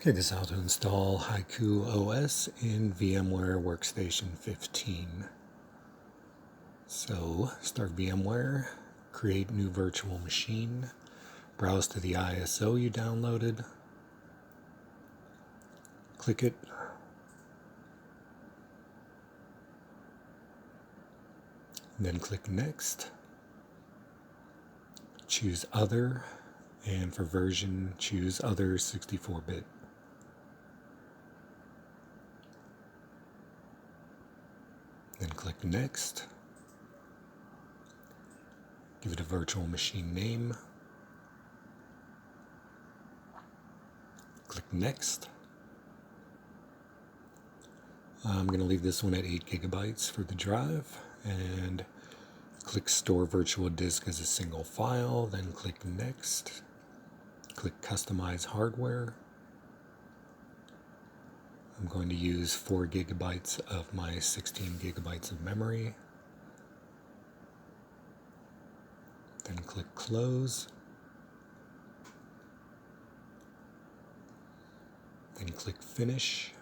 Okay, this is how to install Haiku OS in VMware Workstation 15. So, start VMware, create new virtual machine, browse to the ISO you downloaded, click it, then click Next, choose Other, and for version, choose Other 64-bit. Then click Next. Give it a virtual machine name. Click Next. I'm going to leave this one at 8 gigabytes for the drive, and click Store Virtual Disk as a single file, then click Next. Click Customize Hardware. I'm going to use 4 gigabytes of my 16 gigabytes of memory. Then click Close. Then click Finish.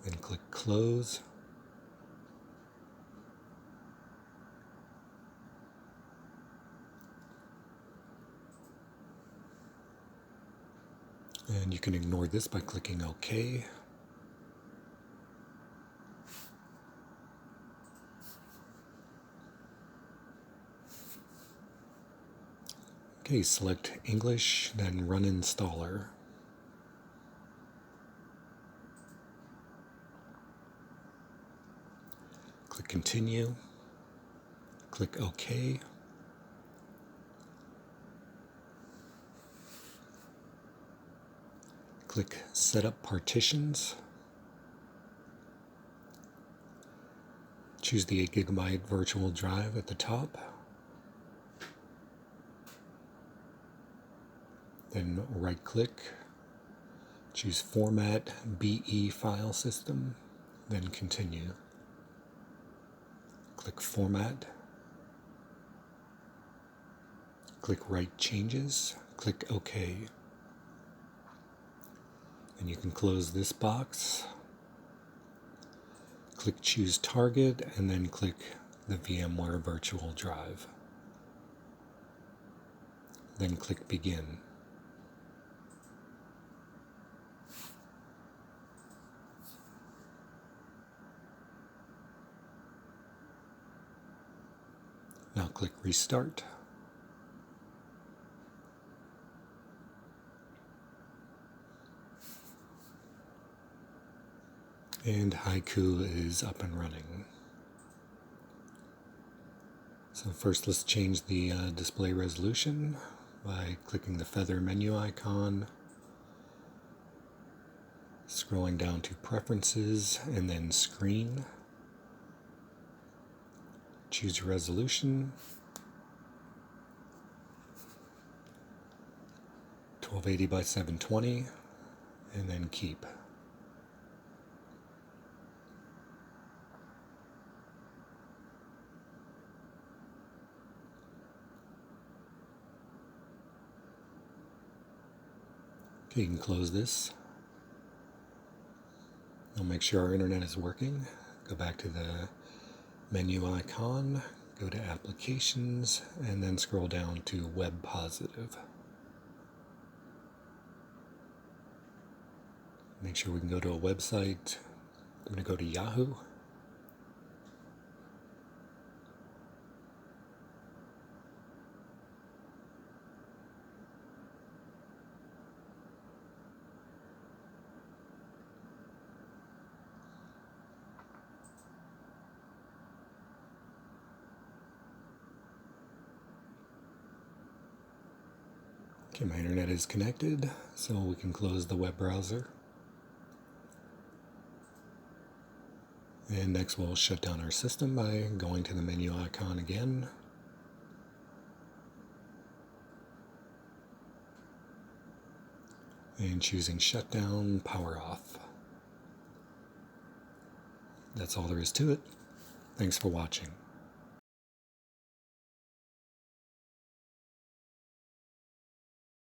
Then click Close. And you can ignore this by clicking OK. Okay, select English, then Run Installer. Click Continue. Click OK. Click Set Up Partitions. Choose the 8 gigabyte virtual drive at the top. Then right click, choose Format BE File System, then Continue. Click Format. Click Write Changes. Click OK. And you can close this box. Click Choose Target, and then click the VMware Virtual Drive. Then click Begin. Now click Restart. And Haiku is up and running. So first let's change the display resolution by clicking the feather menu icon, scrolling down to Preferences, and then Screen. Choose your resolution, 1280 by 720, and then Keep. Okay, you can close this. I'll make sure our internet is working. Go back to the menu icon, go to Applications, and then scroll down to Web Positive. Make sure we can go to a website. I'm going to go to Yahoo. Okay, my internet is connected, so we can close the web browser. And next we'll shut down our system by going to the menu icon again. And choosing Shutdown, Power Off. That's all there is to it. Thanks for watching.